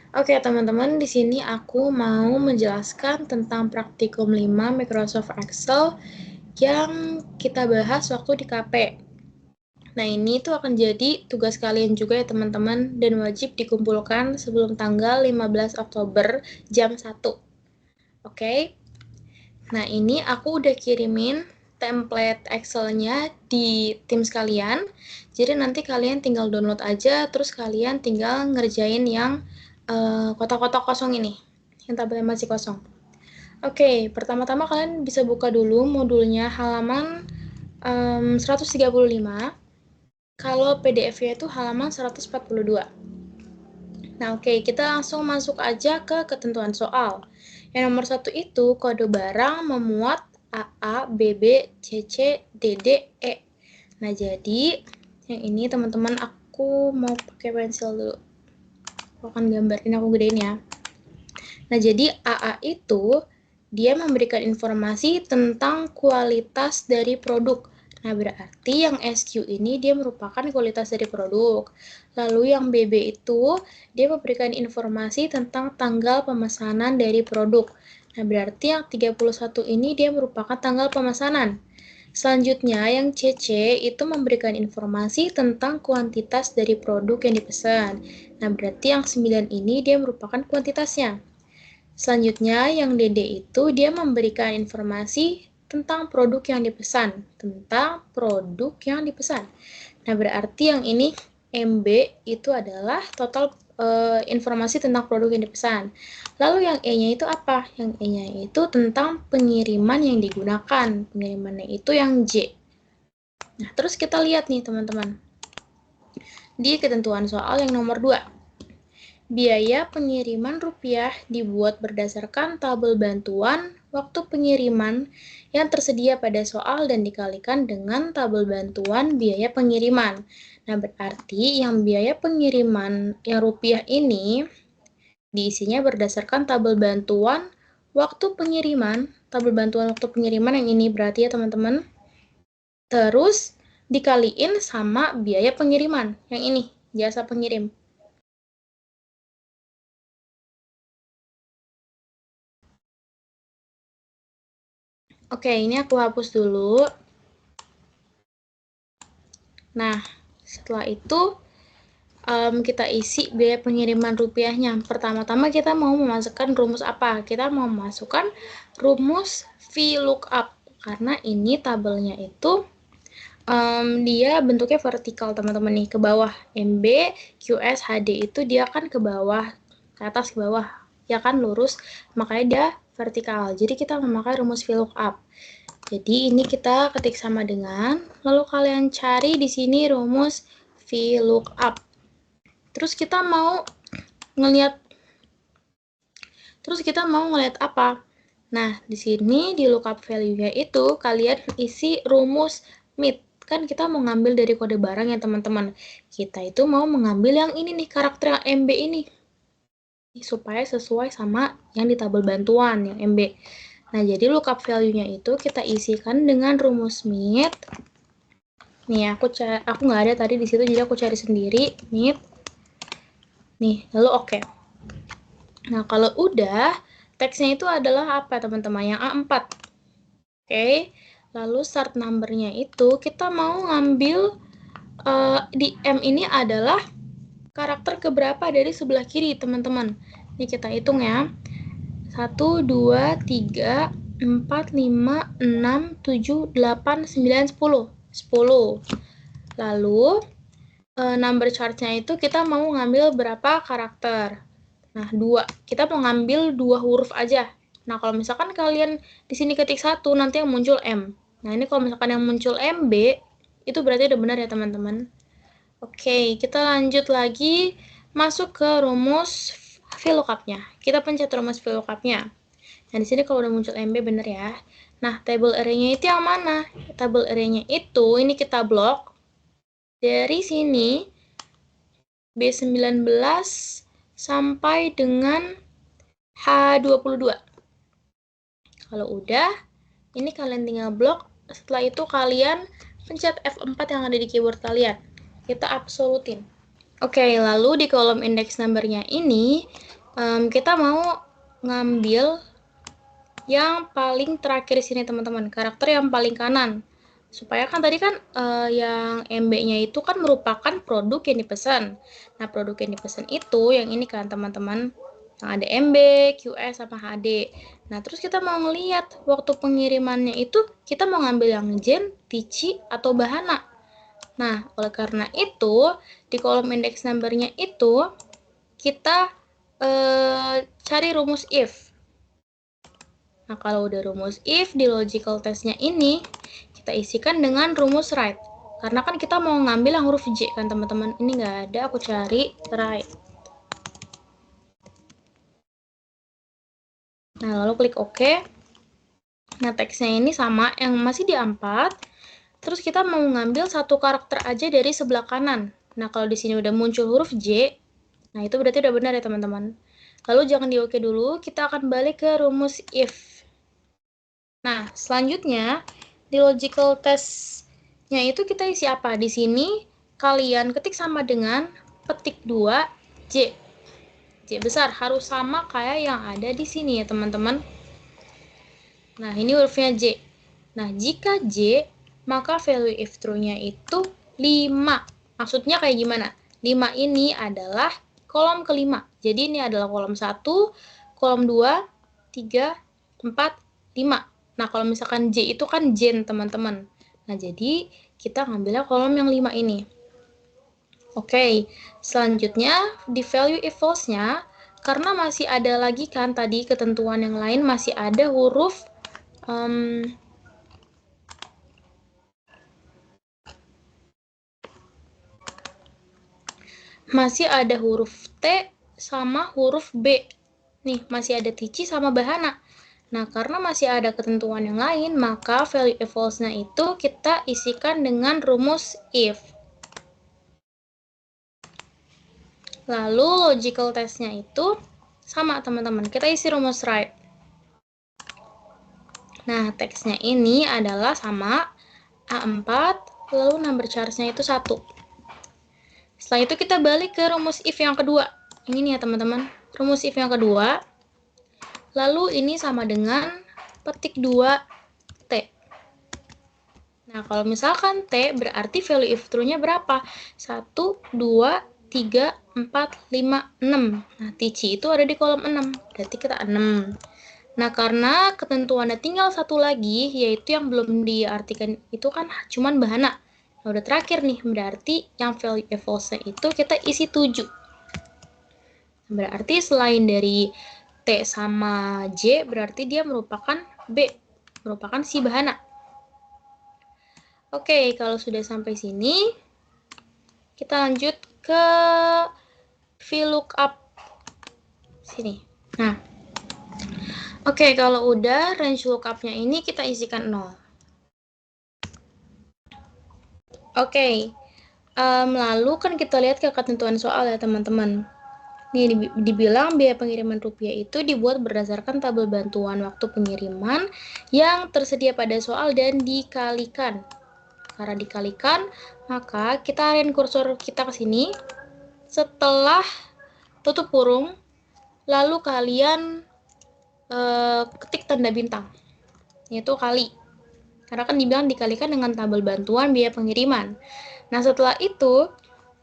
Oke, teman-teman, di sini aku mau menjelaskan tentang praktikum 5 Microsoft Excel yang kita bahas waktu di KP. Nah, ini tuh akan jadi tugas kalian juga ya, teman-teman, dan wajib dikumpulkan sebelum tanggal 15 Oktober jam 1. Oke? Nah, ini aku udah kirimin template Excel-nya di Teams kalian. Jadi nanti kalian tinggal download aja, terus kalian tinggal ngerjain yang kotak-kotak kosong ini, yang tabelnya masih kosong. Oke, pertama-tama kalian bisa buka dulu modulnya halaman 135. Kalau PDF-nya itu halaman 142. Nah, oke, kita langsung masuk aja ke ketentuan soal. Yang nomor 1 itu kode barang memuat AA, BB, CC, DD, E. Nah, jadi yang ini teman-teman aku mau pakai pensil dulu. Aku akan gambarin, aku gedein ya. Nah, jadi AA itu dia memberikan informasi tentang kualitas dari produk. Nah, berarti yang SQ ini dia merupakan kualitas dari produk. Lalu yang BB itu dia memberikan informasi tentang tanggal pemesanan dari produk. Nah, berarti yang 31 ini dia merupakan tanggal pemesanan. Selanjutnya, yang CC itu memberikan informasi tentang kuantitas dari produk yang dipesan. Nah, berarti yang 9 ini dia merupakan kuantitasnya. Selanjutnya, yang DD itu dia memberikan informasi tentang produk yang dipesan. Nah, berarti yang ini MB itu adalah total informasi tentang produk yang dipesan. Lalu yang E-nya itu apa? Yang E-nya itu tentang pengiriman yang digunakan. Pengirimannya itu yang J. Nah, terus kita lihat nih teman-teman. Di ketentuan soal yang nomor 2. Biaya pengiriman rupiah dibuat berdasarkan tabel bantuan waktu pengiriman yang tersedia pada soal dan dikalikan dengan tabel bantuan biaya pengiriman. Nah, berarti yang biaya pengiriman yang rupiah ini diisinya berdasarkan tabel bantuan waktu pengiriman, yang ini berarti ya teman-teman. Terus dikaliin sama biaya pengiriman, yang ini, jasa pengirim. Oke, ini aku hapus dulu. Nah, setelah itu kita isi biaya pengiriman rupiahnya. Pertama-tama kita mau memasukkan rumus apa? Kita mau memasukkan rumus VLOOKUP. Karena ini tabelnya itu dia bentuknya vertikal teman-teman nih, ke bawah. MB, QS, HD itu dia kan ke bawah, ke atas ke bawah. Ya kan lurus, makanya dia vertikal. Jadi kita memakai rumus VLOOKUP. Jadi ini kita ketik sama dengan, lalu kalian cari di sini rumus VLOOKUP. Terus kita mau ngelihat apa? Nah, di sini di lookup value-nya itu kalian isi rumus MIT. Kan kita mau ngambil dari kode barang ya, teman-teman. Kita itu mau mengambil yang ini nih, karakter yang MB ini. Supaya sesuai sama yang di tabel bantuan, yang MB. Nah, jadi lookup value-nya itu kita isikan dengan rumus MIT. Nih, aku nggak ada tadi di situ, jadi aku cari sendiri, MIT. Nih, lalu oke. Nah, kalau udah, teksnya itu adalah apa, teman-teman? Yang A4. Oke, lalu start number-nya itu kita mau ngambil di M ini adalah karakter keberapa dari sebelah kiri, teman-teman. Ini kita hitung ya. 1, 2, 3, 4, 5, 6, 7, 8, 9, 10. 10. Lalu, number chart-nya itu kita mau ngambil berapa karakter. Nah, 2. Kita mau ngambil 2 huruf aja. Nah, kalau misalkan kalian di sini ketik 1, nanti yang muncul M. Nah, ini kalau misalkan yang muncul MB, itu berarti udah benar ya, teman-teman. Oke, kita lanjut lagi masuk ke rumus VLOOKUP-nya. Kita pencet rumus VLOOKUP-nya. Nah, di sini kalau udah muncul MB benar ya. Nah, table array-nya itu yang mana? Table array-nya itu, ini kita blok. Dari sini, B19 sampai dengan H22. Kalau udah, ini kalian tinggal blok. Setelah itu kalian pencet F4 yang ada di keyboard kalian. Kita absolutin. Oke, lalu di kolom index number-nya ini, kita mau ngambil yang paling terakhir di sini, teman-teman. Karakter yang paling kanan. Supaya kan tadi kan yang MB-nya itu kan merupakan produk yang dipesan. Nah, produk yang dipesan itu yang ini kan, teman-teman. Yang ada MB, QS, sama HD. Nah, terus kita mau ngeliat waktu pengirimannya itu, kita mau ngambil yang Jen, Tici, atau Bahana. Nah, oleh karena itu, di kolom index number-nya itu, kita cari rumus if. Nah, kalau udah rumus if, di logical test-nya ini, kita isikan dengan rumus right. Karena kan kita mau ngambil yang huruf J kan, teman-teman. Ini nggak ada, aku cari right. Nah, lalu klik OK. Nah, teksnya ini sama, yang masih di A4. Terus kita mau ngambil satu karakter aja dari sebelah kanan. Nah, kalau di sini udah muncul huruf J, nah itu berarti udah benar ya, teman-teman. Lalu jangan di OK dulu, kita akan balik ke rumus if. Nah, selanjutnya di logical test-nya itu kita isi apa? Di sini kalian ketik sama dengan petik 2 J. J besar harus sama kayak yang ada di sini ya, teman-teman. Nah, ini hurufnya J. Nah, jika J, maka value if true-nya itu 5. Maksudnya kayak gimana? 5 ini adalah kolom kelima. Jadi ini adalah kolom 1, kolom 2, 3, 4, 5. Nah, kalau misalkan J itu kan Jen, teman-teman. Nah, jadi kita ngambilnya kolom yang 5 ini. Oke, selanjutnya di value if false-nya, karena masih ada lagi kan tadi ketentuan yang lain, masih ada huruf masih ada huruf T sama huruf B. Nih, masih ada Tici sama Bahana. Nah, karena masih ada ketentuan yang lain, maka value if false-nya itu kita isikan dengan rumus if. Lalu logical test-nya itu sama, teman-teman. Kita isi rumus right. Nah, teksnya ini adalah sama A4, lalu number charge-nya itu 1. Setelah itu kita balik ke rumus if yang kedua. Ini nih ya, teman-teman. Rumus if yang kedua. Lalu ini sama dengan petik 2 T. Nah, kalau misalkan T berarti value if true-nya berapa? 1, 2, 3, 4, 5, 6. Nah, Tici itu ada di kolom 6. Berarti kita 6. Nah, karena ketentuannya tinggal satu lagi, yaitu yang belum diartikan itu kan cuman Bahana. Nah, udah terakhir nih, berarti yang value if false-nya itu kita isi 7. Berarti selain dari T sama J, berarti dia merupakan B, merupakan si Bahana. Oke, kalau sudah sampai sini, kita lanjut ke VLOOKUP. Sini. Nah, oke, kalau udah range lookup-nya ini kita isikan 0. Oke, lalu kan kita lihat ke ketentuan soal ya, teman-teman. Nih, dibilang biaya pengiriman rupiah itu dibuat berdasarkan tabel bantuan waktu pengiriman yang tersedia pada soal dan dikalikan. Karena dikalikan, maka kita arahin kursor kita ke sini. Setelah tutup kurung, lalu kalian ketik tanda bintang, yaitu kali. Karena kan dibilang dikalikan dengan tabel bantuan biaya pengiriman. Nah, setelah itu,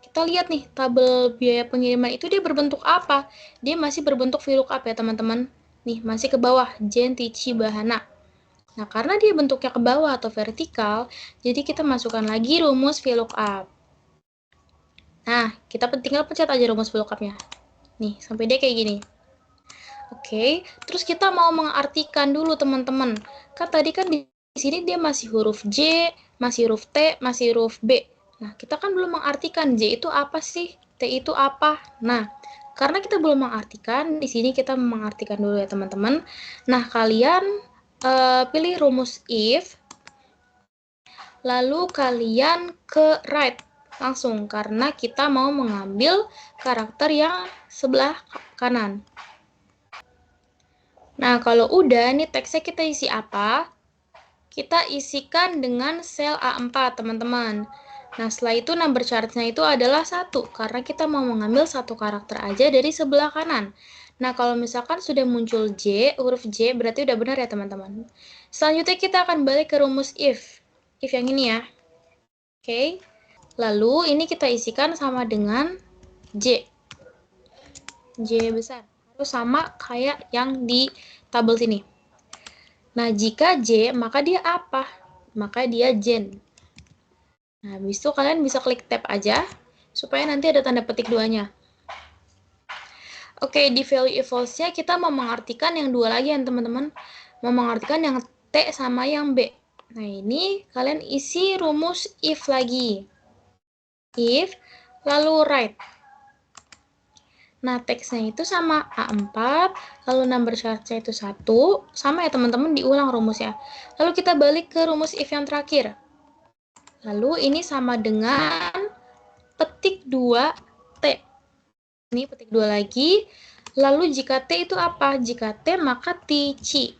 kita lihat nih, tabel biaya pengiriman itu dia berbentuk apa? Dia masih berbentuk VLOOKUP ya, teman-teman. Nih, masih ke bawah, Jen, Tici, Bahana. Nah, karena dia bentuknya ke bawah atau vertikal, jadi kita masukkan lagi rumus VLOOKUP. Nah, kita tinggal pencet aja rumus VLOOKUP-nya. Nih, sampai dia kayak gini. Oke, terus kita mau mengartikan dulu, teman-teman. Kan tadi kan di sini dia masih huruf J, masih huruf T, masih huruf B. Nah, kita kan belum mengartikan J itu apa sih? T itu apa? Nah, karena kita belum mengartikan, di sini kita mengartikan dulu ya, teman-teman. Nah, kalian pilih rumus if, lalu kalian ke right langsung, karena kita mau mengambil karakter yang sebelah kanan. Nah, kalau udah, nih teksnya kita isi apa? Kita isikan dengan sel A4, teman-teman. Nah, setelah itu number chart-nya itu adalah 1, karena kita mau mengambil satu karakter aja dari sebelah kanan. Nah, kalau misalkan sudah muncul J, huruf J, berarti udah benar ya, teman-teman. Selanjutnya kita akan balik ke rumus if. If yang ini ya. Oke. Lalu, ini kita isikan sama dengan J. J besar. Harus sama kayak yang di tabel sini. Nah, jika J, maka dia apa? Maka dia Jen. Nah, habis itu kalian bisa klik tab aja, supaya nanti ada tanda petik 2-nya. Oke, di value equals-nya kita mau mengartikan yang dua lagi ya, teman-teman. Mau mengartikan yang T sama yang B. Nah, ini kalian isi rumus if lagi. If, lalu write. Nah, teksnya itu sama A4, lalu number chart-nya itu 1, sama ya teman-teman, diulang rumusnya. Lalu kita balik ke rumus if yang terakhir. Lalu ini sama dengan petik 2T. Ini petik 2 lagi. Lalu jika T itu apa? Jika T maka Tici.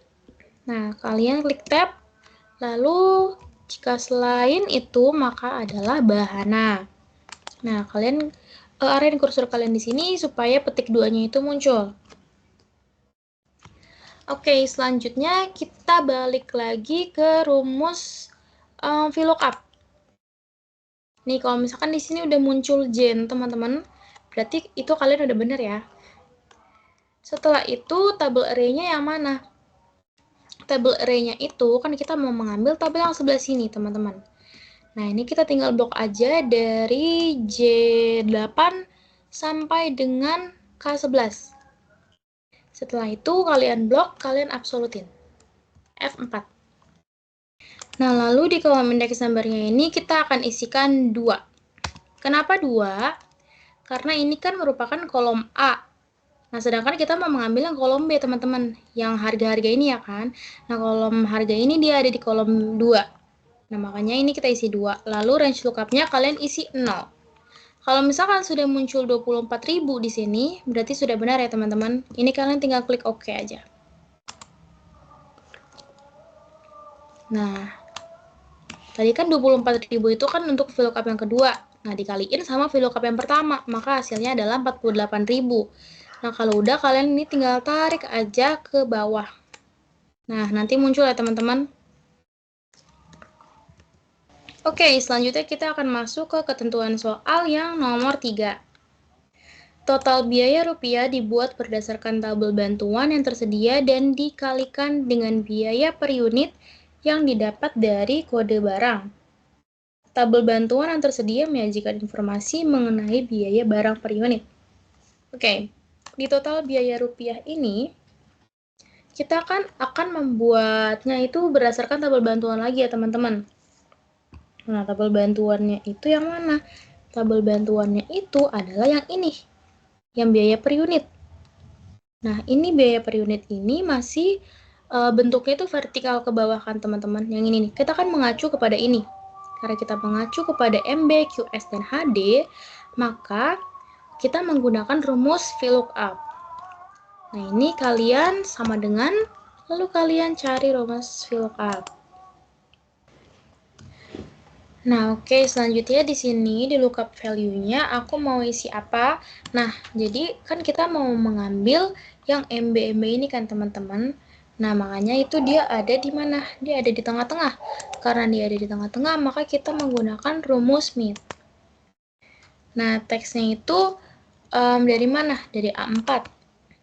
Nah, kalian klik tab. Lalu jika selain itu maka adalah bahana. Nah, kalian arahin kursor kalian di sini supaya petik 2-nya itu muncul. Oke, selanjutnya kita balik lagi ke rumus VLOOKUP. Nih, kalau misalkan di sini udah muncul Jen, teman-teman, berarti itu kalian udah bener ya. Setelah itu, tabel array-nya yang mana? Tabel array-nya itu, kan kita mau mengambil tabel yang sebelah sini, teman-teman. Nah, ini kita tinggal blok aja dari J8 sampai dengan K11. Setelah itu, kalian blok, kalian absolutin. F4. Nah, lalu di kolom indeks number-nya ini, kita akan isikan 2. Kenapa 2? Karena ini kan merupakan kolom A. Nah, sedangkan kita mau mengambil yang kolom B, teman-teman. Yang harga-harga ini ya kan. Nah, kolom harga ini dia ada di kolom 2. Nah, makanya ini kita isi 2. Lalu range lookup-nya kalian isi 0. Kalau misalkan sudah muncul 24.000 di sini, berarti sudah benar ya, teman-teman. Ini kalian tinggal klik OK aja. Nah, tadi kan 24.000 itu kan untuk VLOOKUP yang kedua. Nah, dikaliin sama VLOOKUP yang pertama, maka hasilnya adalah 48.000. Nah, kalau udah, kalian ini tinggal tarik aja ke bawah. Nah, nanti muncul ya, teman-teman. Oke, selanjutnya kita akan masuk ke ketentuan soal yang nomor 3. Total biaya rupiah dibuat berdasarkan tabel bantuan yang tersedia dan dikalikan dengan biaya per unit yang didapat dari kode barang. Tabel bantuan yang tersedia menyajikan informasi mengenai biaya barang per unit. Oke, di total biaya rupiah ini, kita kan akan membuatnya itu berdasarkan tabel bantuan lagi ya, teman-teman. Nah, tabel bantuannya itu yang mana? Tabel bantuannya itu adalah yang ini, yang biaya per unit. Nah, ini biaya per unit ini masih bentuknya itu vertikal ke bawah kan, teman-teman. Yang ini nih, kita kan mengacu kepada ini. Karena kita mengacu kepada MB, QS, dan HD, maka kita menggunakan rumus VLOOKUP. Nah, ini kalian sama dengan, lalu kalian cari rumus VLOOKUP. Nah, oke, selanjutnya di sini di lookup value-nya aku mau isi apa? Nah, jadi kan kita mau mengambil yang MB ini kan, teman-teman. Nah, makanya itu dia ada di mana? Dia ada di tengah-tengah. Karena dia ada di tengah-tengah, maka kita menggunakan rumus Smith. Nah, teksnya itu dari mana? Dari A4.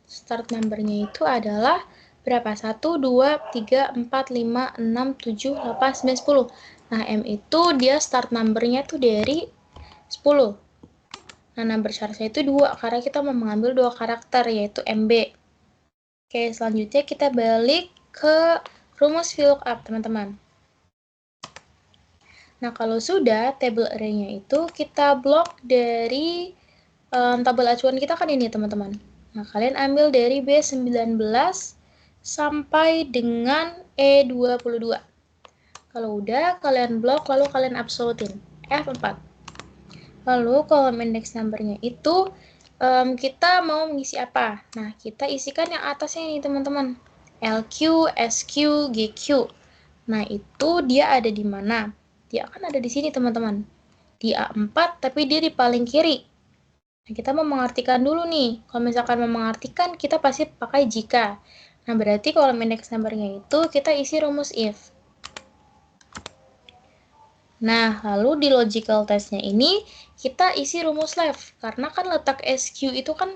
Start number-nya itu adalah berapa? 1, 2, 3, 4, 5, 6, 7, 8, 9, 10. Nah, M itu dia start number-nya tuh dari 10. Nah, number chart-nya itu 2, karena kita mau mengambil 2 karakter, yaitu MB. Oke, selanjutnya kita balik ke rumus VLOOKUP, teman-teman. Nah, kalau sudah, table array-nya itu kita blok dari tabel acuan kita kan ini, teman-teman. Nah, kalian ambil dari B19 sampai dengan E22. Kalau udah, kalian blok, lalu kalian absolutin. F4. Lalu, kolom index number-nya itu, kita mau mengisi apa? Nah, kita isikan yang atasnya nih, teman-teman. LQ, SQ, GQ. Nah, itu dia ada di mana? Dia akan ada di sini, teman-teman. di A4 tapi dia di paling kiri. Nah, kita mau mengartikan dulu nih. Kalau misalkan mau mengartikan, kita pasti pakai jika. Nah, berarti kolom index number-nya itu kita isi rumus if. Nah, lalu di logical test-nya ini, kita isi rumus left. Karena kan letak SQ itu kan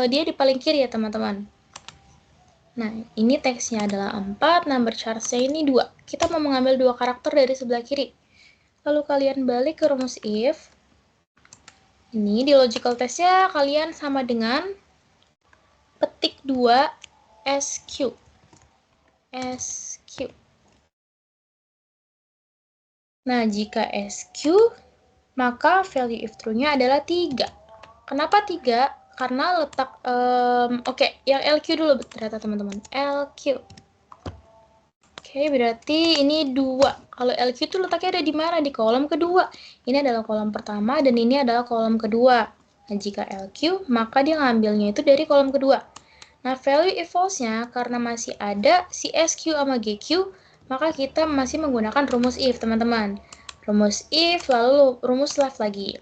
dia di paling kiri ya, teman-teman. Nah, ini teksnya adalah 4, number charge-nya ini 2. Kita mau mengambil 2 karakter dari sebelah kiri. Lalu kalian balik ke rumus if. Ini di logical test-nya kalian sama dengan petik 2 SQ. SQ. Nah, jika SQ, maka value if true-nya adalah 3. Kenapa 3? Karena letak, yang LQ dulu ternyata teman-teman. LQ. Oke, berarti ini 2. Kalau LQ itu letaknya ada di mana? Di kolom kedua. Ini adalah kolom pertama dan ini adalah kolom kedua. Nah, jika LQ, maka dia ngambilnya itu dari kolom kedua. Nah, value if false-nya karena masih ada si SQ sama GQ, maka kita masih menggunakan rumus if, teman-teman. Rumus if, lalu rumus left lagi.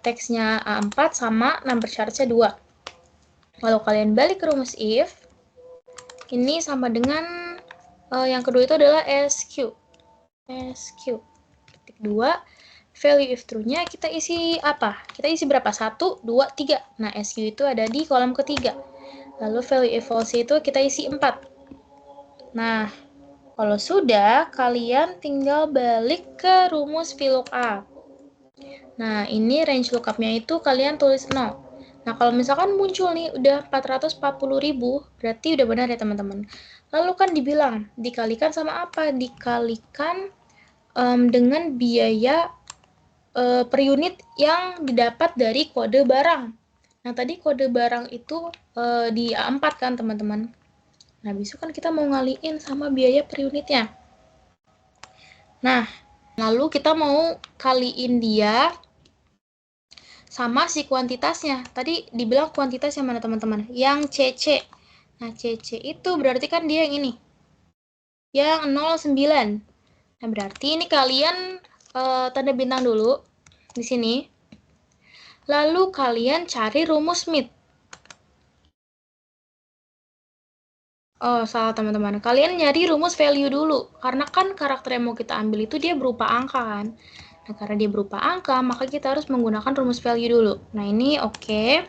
Teksnya A4 sama number charge-nya 2. Lalu kalian balik ke rumus if. Ini sama dengan yang kedua itu adalah SQ. SQ. Ketik 2. Value if true-nya kita isi apa? Kita isi berapa? 1, 2, 3. Nah, SQ itu ada di kolom ketiga. Lalu value if false itu kita isi 4. Nah, kalau sudah, kalian tinggal balik ke rumus VLOOKUP. Nah, ini range lookup-nya itu kalian tulis 0. Nah, kalau misalkan muncul nih udah 440.000, berarti udah benar ya teman-teman. Lalu kan dibilang, dikalikan sama apa? Dikalikan dengan biaya per unit yang didapat dari kode barang. Nah, tadi kode barang itu di A4 kan, teman-teman. Nah, besok kan kita mau ngaliin sama biaya per unitnya. Nah, lalu kita mau kaliin dia sama si kuantitasnya. Tadi dibilang kuantitas yang mana, teman-teman? Yang CC. Nah, CC itu berarti kan dia yang ini. Yang 09. Nah, berarti ini kalian tanda bintang dulu di sini. Lalu kalian cari rumus MIT. Oh, salah teman-teman. Kalian nyari rumus value dulu. Karena kan karakter yang mau kita ambil itu dia berupa angka kan. Nah, karena dia berupa angka, maka kita harus menggunakan rumus value dulu. Nah, ini oke.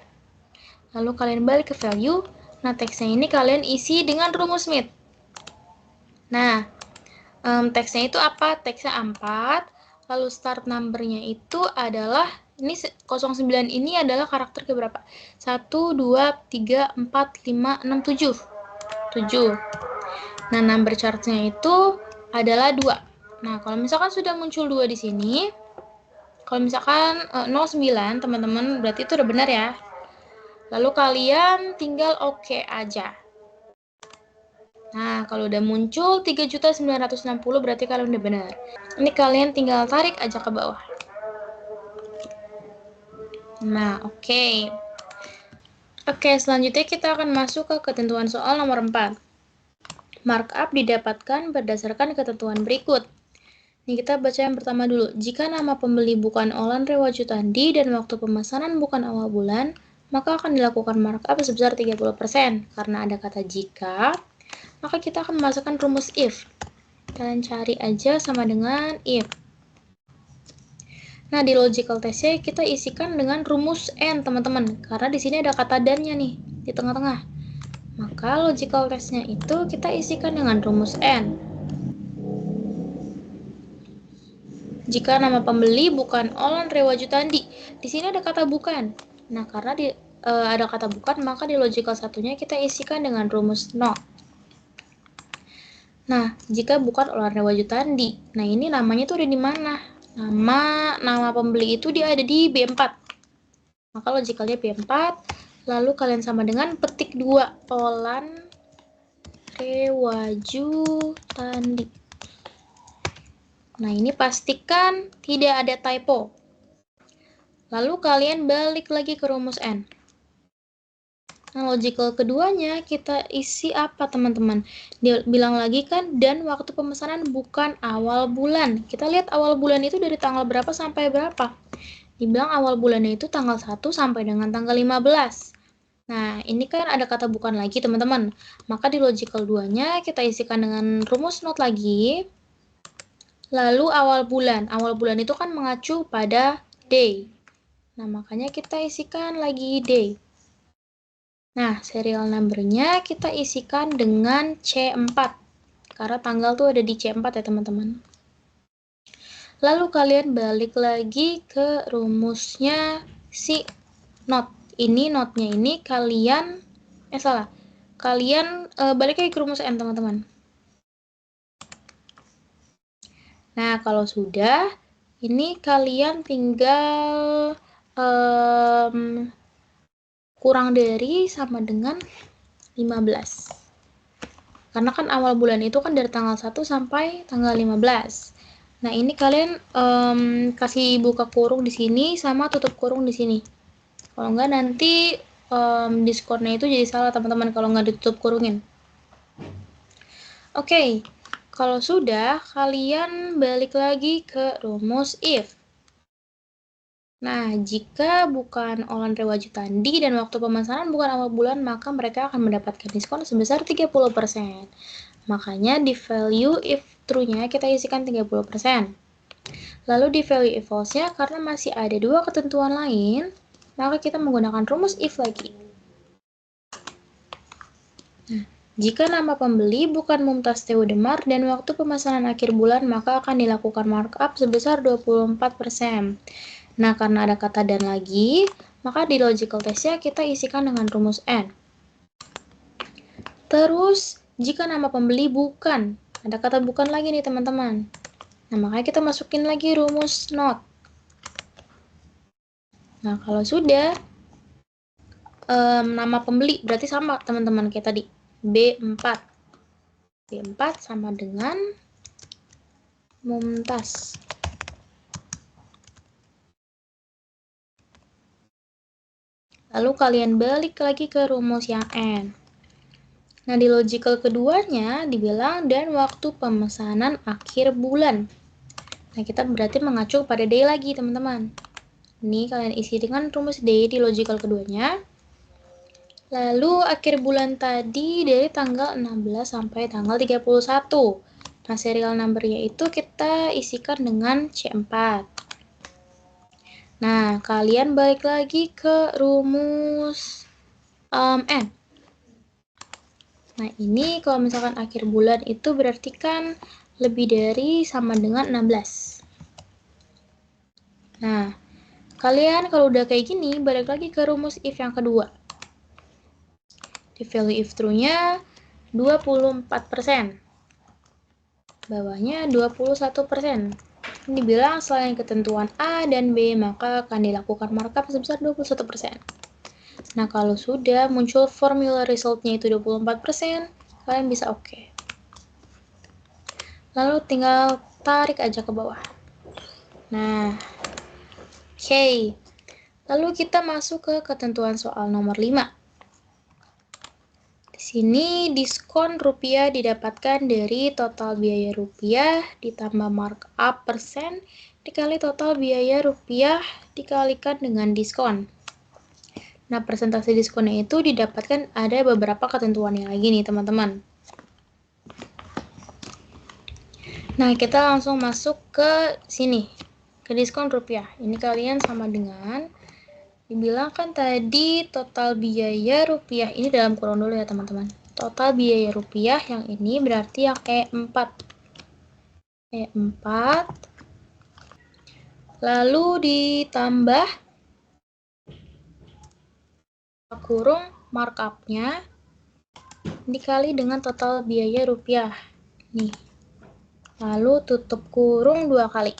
Lalu kalian balik ke value. Nah, teksnya ini kalian isi dengan rumus MIT. Nah, teksnya itu apa? Teksnya 4. Lalu start number-nya itu adalah, ini 09 ini adalah karakter keberapa? 1, 2, 3, 4, 5, 6, 7. 7. Nah, number charge-nya itu adalah 2. Nah, kalau misalkan sudah muncul 2 di sini, kalau misalkan 09, teman-teman, berarti itu udah benar ya. Lalu kalian tinggal oke aja. Nah, kalau udah muncul 3.960 berarti kalian udah benar. Ini kalian tinggal tarik aja ke bawah. Nah, oke. Oke, selanjutnya kita akan masuk ke ketentuan soal nomor 4. Markup didapatkan berdasarkan ketentuan berikut. Ini kita baca yang pertama dulu. Jika nama pembeli bukan Olan Rewajutandi dan waktu pemesanan bukan awal bulan, maka akan dilakukan markup sebesar 30%. Karena ada kata jika, maka kita akan memasukkan rumus if. Kalian cari aja sama dengan if. Nah, di logical test-nya kita isikan dengan rumus and, teman-teman. Karena di sini ada kata dan-nya nih, di tengah-tengah. Maka logical test-nya itu kita isikan dengan rumus and. Jika nama pembeli bukan Olan Rewajutandi, di sini ada kata bukan. Nah, karena ada kata bukan, maka di logical satunya kita isikan dengan rumus not. Nah, jika bukan Olan Rewajutandi, nah ini namanya tuh ada di mana? Nama pembeli itu dia ada di B4. Maka logicalnya B4, lalu kalian sama dengan petik 2, Olan Rewajutandi. Nah, ini pastikan tidak ada typo. Lalu kalian balik lagi ke rumus N. Nah, logical keduanya kita isi apa, teman-teman? Dia bilang lagi kan, dan waktu pemesanan bukan awal bulan. Kita lihat awal bulan itu dari tanggal berapa sampai berapa. Dibilang awal bulannya itu tanggal 1 sampai dengan tanggal 15. Nah, ini kan ada kata bukan lagi, teman-teman. Maka di logical 2-nya kita isikan dengan rumus not lagi. Lalu awal bulan. Awal bulan itu kan mengacu pada day. Nah, makanya kita isikan lagi day. Nah, serial number-nya kita isikan dengan C4. Karena tanggal tuh ada di C4 ya, teman-teman. Lalu kalian balik lagi ke rumusnya si not. Ini notnya ini kalian balik lagi ke rumus n, teman-teman. Nah, kalau sudah, ini kalian tinggal kurang dari sama dengan 15. Karena kan awal bulan itu kan dari tanggal 1 sampai tanggal 15. Nah, ini kalian kasih buka kurung di sini sama tutup kurung di sini. Kalau enggak nanti diskonnya itu jadi salah, teman-teman, kalau nggak ditutup kurungin. Oke, kalau sudah, kalian balik lagi ke rumus if. Nah, jika bukan Olan Rewaju Tandi dan waktu pemesanan bukan awal bulan, maka mereka akan mendapatkan diskon sebesar 30%. Makanya di value if true-nya kita isikan 30%. Lalu di value if false-nya, karena masih ada dua ketentuan lain, maka kita menggunakan rumus if lagi. Nah, jika nama pembeli bukan Mumtaz Teudemar dan waktu pemesanan akhir bulan, maka akan dilakukan markup sebesar 24%. Nah, karena ada kata dan lagi, maka di logical test-nya kita isikan dengan rumus N. Terus, jika nama pembeli bukan, ada kata bukan lagi nih, teman-teman. Nah, makanya kita masukin lagi rumus not. Nah, kalau sudah, nama pembeli berarti sama, teman-teman, kayak tadi. B4. B4 sama dengan Mumtaz. Lalu kalian balik lagi ke rumus yang N. Nah, di logical keduanya dibilang dan waktu pemesanan akhir bulan. Nah, kita berarti mengacu pada day lagi, teman-teman. Ini kalian isi dengan rumus day di logical keduanya. Lalu akhir bulan tadi dari tanggal 16 sampai tanggal 31. Nah, serial number-nya itu kita isikan dengan C4. Nah, kalian balik lagi ke rumus N. Nah, ini kalau misalkan akhir bulan itu berarti kan lebih dari sama dengan 16. Nah, kalian kalau udah kayak gini, balik lagi ke rumus if yang kedua. Di value if true-nya 24%. Bawahnya 21%. Ini bilang selain ketentuan A dan B, maka akan dilakukan markup sebesar 21%. Nah, kalau sudah muncul formula result-nya itu 24%, kalian bisa oke. Lalu tinggal tarik aja ke bawah. Nah, oke. Lalu kita masuk ke ketentuan soal nomor 5. Di sini diskon rupiah didapatkan dari total biaya rupiah ditambah markup persen dikali total biaya rupiah dikalikan dengan diskon. Nah, persentase diskonnya itu didapatkan ada beberapa ketentuannya lagi nih, teman-teman. Nah, kita langsung masuk ke sini, ke diskon rupiah. Ini kalian sama dengan, dibilang kan tadi total biaya rupiah, ini dalam kurung dulu ya, teman-teman. Total biaya rupiah yang ini berarti yang E4. E4. Lalu ditambah kurung markup-nya dikali dengan total biaya rupiah. Nih. Lalu tutup kurung 2 kali.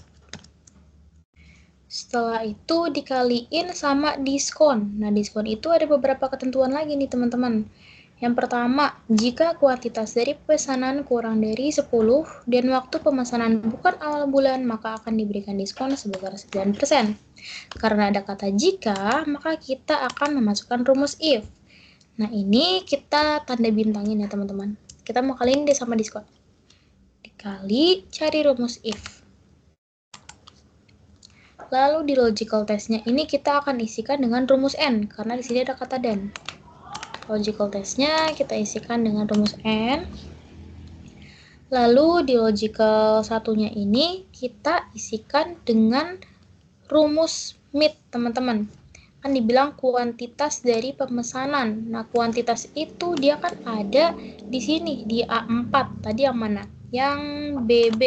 Setelah itu dikaliin sama diskon. Nah, diskon itu ada beberapa ketentuan lagi nih, teman-teman. Yang pertama, jika kuantitas dari pesanan kurang dari 10 dan waktu pemesanan bukan awal bulan, maka akan diberikan diskon sebesar 9%. Karena ada kata jika, maka kita akan memasukkan rumus if. Nah, ini kita tanda bintangin ya, teman-teman. Kita mau kaliin deh sama diskon. Dikali cari rumus if. Lalu di logical testnya ini kita akan isikan dengan rumus N, karena di sini ada kata dan. Logical testnya kita isikan dengan rumus N. Lalu di logical satunya ini kita isikan dengan rumus MIT, teman-teman. Kan dibilang kuantitas dari pemesanan. Nah, kuantitas itu dia kan ada di sini, di A4. Tadi yang mana? Yang BB.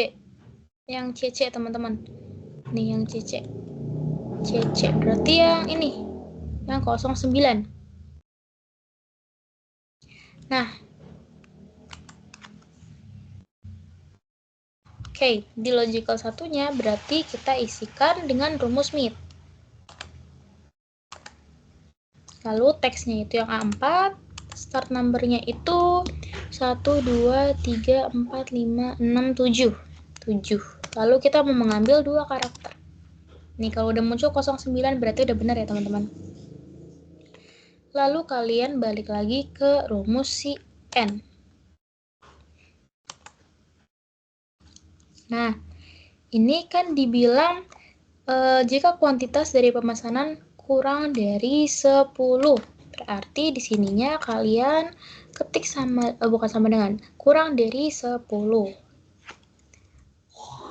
Yang CC, teman-teman. Nih, yang CC. CC berarti yang ini. Yang 09. Nah, oke, di logical satunya berarti kita isikan dengan rumus MIT. Lalu teksnya itu yang A4, start number-nya itu 1, 2, 3, 4, 5, 6, 7. 7. Lalu kita mau mengambil 2 karakter. Nih, kalau udah muncul 09 berarti udah benar ya, teman-teman. Lalu kalian balik lagi ke rumus si N. Nah, ini kan dibilang jika kuantitas dari pemesanan kurang dari 10. Berarti di sininya kalian ketik sama bukan sama dengan kurang dari 10.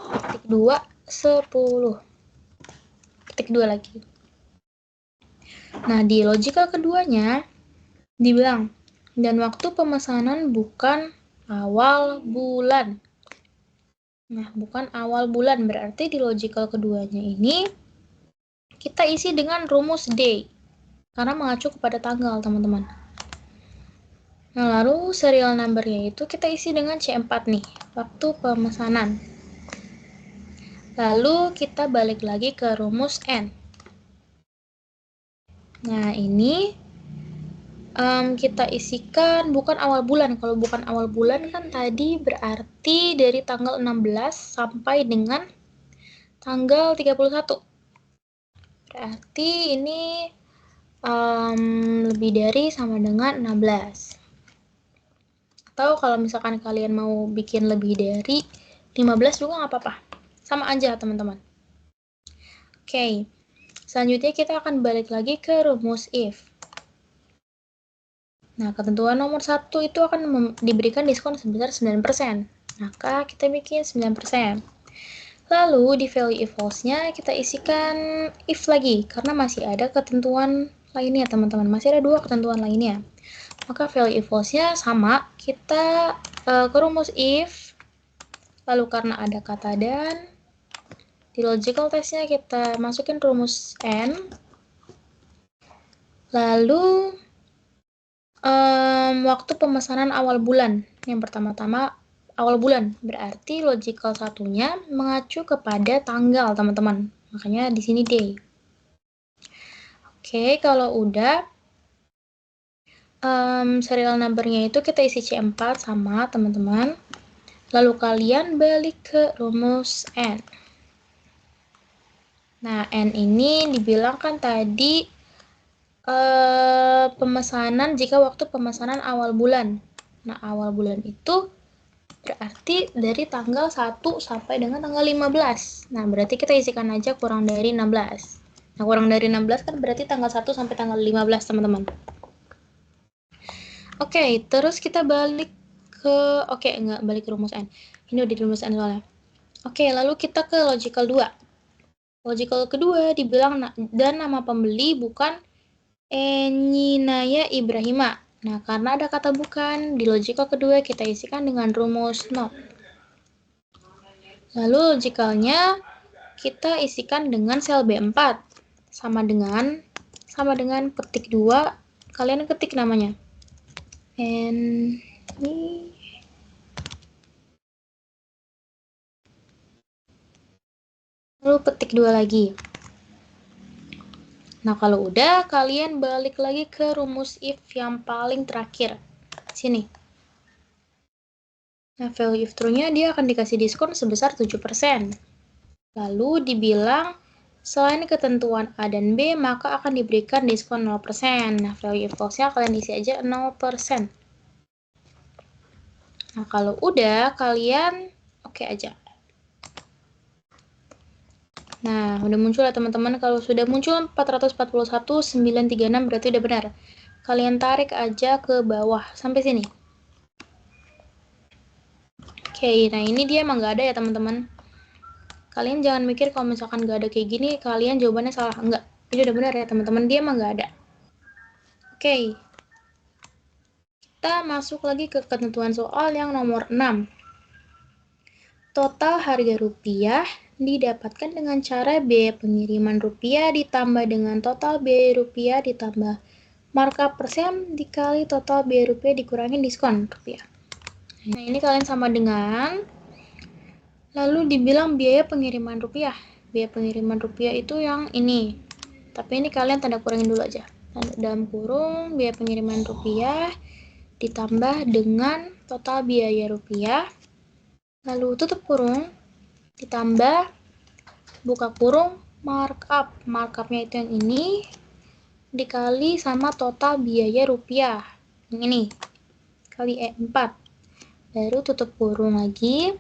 Ketik 2 10. Ketik 2 lagi. Nah, di logical keduanya dibilang dan waktu pemesanan bukan awal bulan. Nah, bukan awal bulan berarti di logical keduanya ini kita isi dengan rumus day. Karena mengacu kepada tanggal, teman-teman. Nah, lalu serial number-nya itu kita isi dengan C4 nih, waktu pemesanan. Lalu kita balik lagi ke rumus N. Nah, ini kita isikan bukan awal bulan. Kalau bukan awal bulan kan tadi berarti dari tanggal 16 sampai dengan tanggal 31. Berarti ini lebih dari sama dengan 16. Atau kalau misalkan kalian mau bikin lebih dari 15 juga nggak apa-apa. Sama aja, teman-teman. Oke, selanjutnya kita akan balik lagi ke rumus if. Nah, ketentuan nomor 1 itu akan diberikan diskon sebesar 9%. Maka kita bikin 9%. Lalu di value if false-nya kita isikan if lagi, karena masih ada ketentuan lainnya, teman-teman. Masih ada 2 ketentuan lainnya. Maka value if false-nya sama, kita ke rumus if, lalu karena ada kata dan, di logical test-nya kita masukin rumus N, lalu waktu pemesanan awal bulan. Yang pertama-tama awal bulan, berarti logical satunya mengacu kepada tanggal, teman-teman. Makanya di sini day. Oke, kalau udah serial number-nya itu kita isi C4 sama, teman-teman. Lalu kalian balik ke rumus N. Nah, N ini dibilang kan tadi pemesanan jika waktu pemesanan awal bulan. Nah, awal bulan itu berarti dari tanggal 1 sampai dengan tanggal 15. Nah, berarti kita isikan aja kurang dari 16. Nah, kurang dari 16 kan berarti tanggal 1 sampai tanggal 15, teman-teman. Oke, terus kita balik ke enggak balik ke rumus N. Ini udah di rumus N soalnya. Oke, lalu kita ke logical 2. Logical kedua dibilang dan nama pembeli bukan Enyinaya Ibrahima. Nah, karena ada kata bukan, di logical kedua kita isikan dengan rumus not. Lalu logicalnya kita isikan dengan sel B4. Sama dengan ketik 2, kalian ketik namanya. Lalu petik 2 lagi. Nah, kalau udah, kalian balik lagi ke rumus if yang paling terakhir. Sini. Nah, value if true-nya dia akan dikasih diskon sebesar 7%. Lalu dibilang, selain ketentuan A dan B, maka akan diberikan diskon 0%. Nah, value if false-nya kalian isi aja 0%. Nah, kalau udah, kalian oke aja. Nah, udah muncul ya teman-teman. Kalau sudah muncul 441.936 berarti udah benar. Kalian tarik aja ke bawah sampai sini. Oke, nah ini dia emang nggak ada ya teman-teman. Kalian jangan mikir kalau misalkan nggak ada kayak gini, kalian jawabannya salah. Enggak, ini udah benar ya teman-teman. Dia emang nggak ada. Oke, kita masuk lagi ke ketentuan soal yang nomor 6. Total harga rupiah didapatkan dengan cara biaya pengiriman rupiah ditambah dengan total biaya rupiah ditambah markup persen dikali total biaya rupiah dikurangi diskon rupiah. Nah, ini kalian sama dengan lalu dibilang biaya pengiriman rupiah. Biaya pengiriman rupiah itu yang ini. Tapi ini kalian tanda kurangin dulu aja. Dalam kurung biaya pengiriman rupiah ditambah dengan total biaya rupiah. Lalu tutup kurung ditambah buka kurung markup. Markupnya itu yang ini dikali sama total biaya rupiah. Yang ini kali 4. Baru tutup kurung lagi.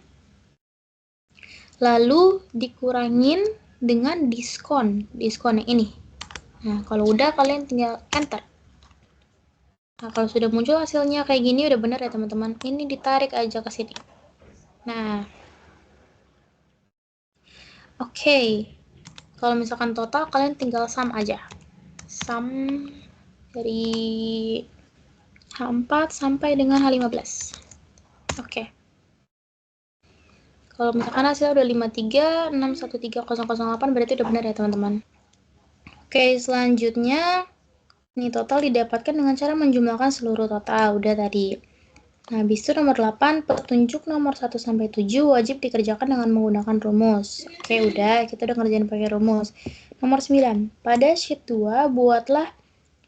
Lalu dikurangin dengan diskon. Diskon yang ini. Nah, kalau udah kalian tinggal enter. Nah, kalau sudah muncul hasilnya kayak gini udah benar ya teman-teman. Ini ditarik aja ke sini. Nah, oke. Kalau misalkan total kalian tinggal sum aja. Sum dari H4 sampai dengan H15. Oke. Kalau misalkan hasilnya udah 53613008 berarti udah benar ya teman-teman. Oke, selanjutnya ini total didapatkan dengan cara menjumlahkan seluruh total. Udah tadi. Nah, habis itu nomor 8, petunjuk nomor 1 sampai 7 wajib dikerjakan dengan menggunakan rumus. Oke, udah, kita udah ngerjain pakai rumus. Nomor 9, pada sheet 2 buatlah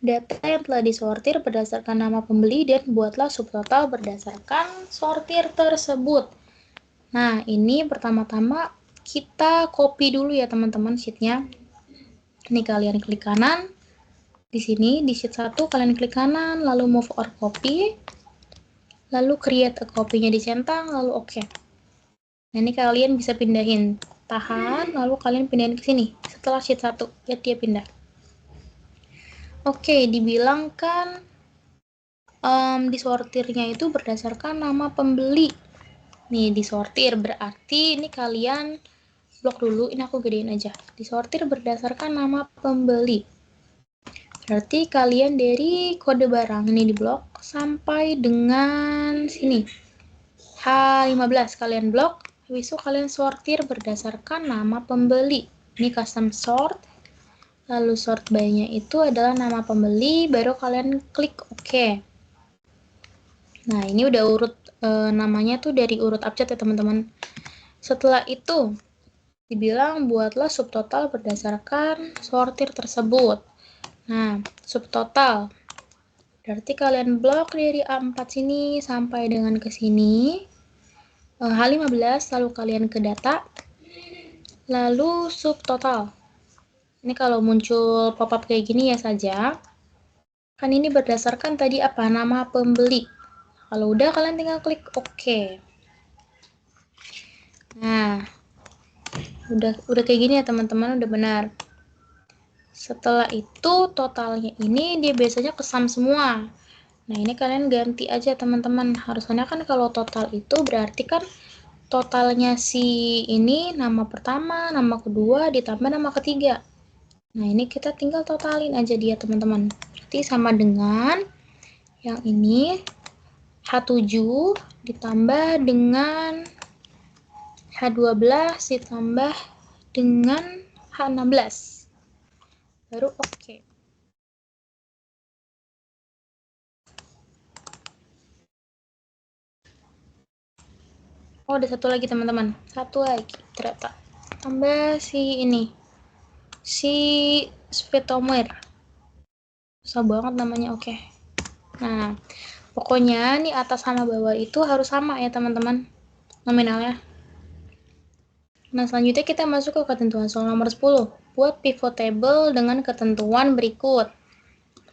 data yang telah disortir berdasarkan nama pembeli dan buatlah subtotal berdasarkan sortir tersebut. Nah, ini pertama-tama kita copy dulu ya teman-teman sheetnya. Ini kalian klik kanan. Di sini, di sheet 1 kalian klik kanan, lalu move or copy. Lalu create a copy-nya dicentang, lalu oke. Nah, ini kalian bisa pindahin. Tahan, lalu kalian pindahin ke sini. Setelah sheet 1, ya dia pindah. Oke, dibilangkan disortirnya itu berdasarkan nama pembeli. Nih, disortir berarti ini kalian blok dulu, ini aku gedein aja. Disortir berdasarkan nama pembeli. Berarti kalian dari kode barang ini di blok sampai dengan sini. H15 kalian blok, habis itu kalian sortir berdasarkan nama pembeli. Ini custom sort. Lalu sort by-nya itu adalah nama pembeli, baru kalian klik OK. Nah, ini udah urut namanya tuh dari urut abjad ya teman-teman. Setelah itu dibilang buatlah subtotal berdasarkan sortir tersebut. Nah, subtotal berarti kalian blok dari A4 sini sampai dengan ke sini. H15 lalu kalian ke data. Lalu subtotal. Ini kalau muncul pop-up kayak gini ya saja. Kan ini berdasarkan tadi apa? Nama pembeli. Kalau udah kalian tinggal klik OK. Nah, udah kayak gini ya teman-teman, udah benar. Setelah itu totalnya ini dia biasanya kesam semua. Nah, ini kalian ganti aja teman-teman. Harusnya kan kalau total itu berarti kan totalnya si ini nama pertama, nama kedua ditambah nama ketiga. Nah, ini kita tinggal totalin aja dia teman-teman. Berarti sama dengan yang ini H7 ditambah dengan H12 ditambah dengan H16. Baru oke. Oh, ada satu lagi teman-teman. Satu lagi ternyata. Tambah si ini. Si Svetomir. Susah banget namanya, oke. Nah, pokoknya nih atas sama bawah itu harus sama ya teman-teman. Nominalnya. Nah, selanjutnya kita masuk ke ketentuan soal nomor 10. Buat pivot table dengan ketentuan berikut.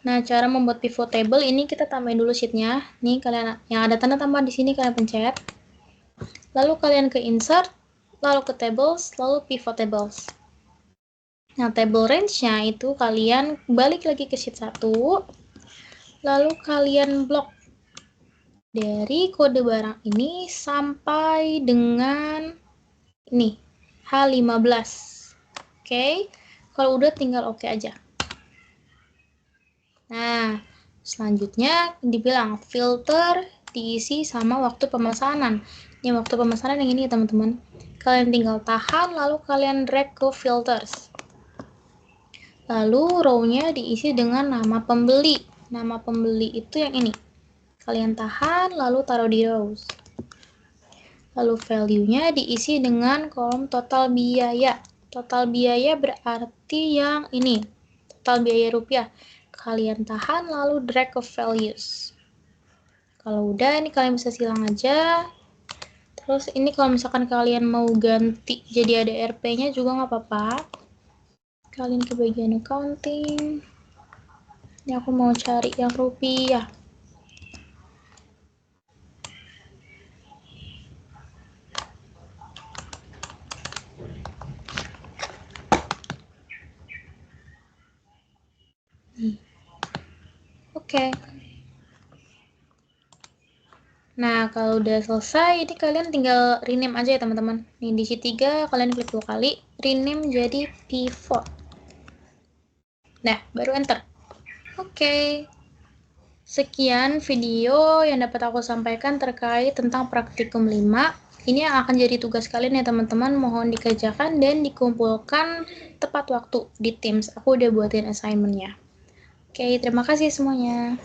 Nah, cara membuat pivot table ini kita tambahin dulu sheet-nya. Nih, kalian yang ada tanda tambah di sini kalian pencet. Lalu kalian ke insert, lalu ke tables, lalu pivot tables. Nah, table range-nya itu kalian balik lagi ke sheet 1, lalu kalian blok dari kode barang ini sampai dengan ini, H15. Oke, kalau udah tinggal oke aja. Nah, selanjutnya dibilang filter diisi sama waktu pemesanan. Ini waktu pemesanan yang ini ya teman-teman. Kalian tinggal tahan, lalu kalian drag ke filters. Lalu row-nya diisi dengan nama pembeli. Nama pembeli itu yang ini. Kalian tahan, lalu taruh di rows. Lalu value-nya diisi dengan kolom total biaya. Total biaya berarti yang ini. Total biaya rupiah. Kalian tahan, lalu drag ke values. Kalau udah, ini kalian bisa silang aja. Terus ini kalau misalkan kalian mau ganti jadi ada RP-nya juga nggak apa-apa. Kalian ke bagian accounting. Ini aku mau cari yang rupiah. Oke. Nah, kalau udah selesai, ini kalian tinggal rename aja ya teman-teman. Nih di sheet 3 kalian klik 2 kali, rename jadi P4. Nah, baru enter. Oke. Sekian video yang dapat aku sampaikan terkait tentang praktikum 5. Ini yang akan jadi tugas kalian ya teman-teman. Mohon dikerjakan dan dikumpulkan tepat waktu di Teams. Aku udah buatin assignment-nya. Oke, terima kasih semuanya.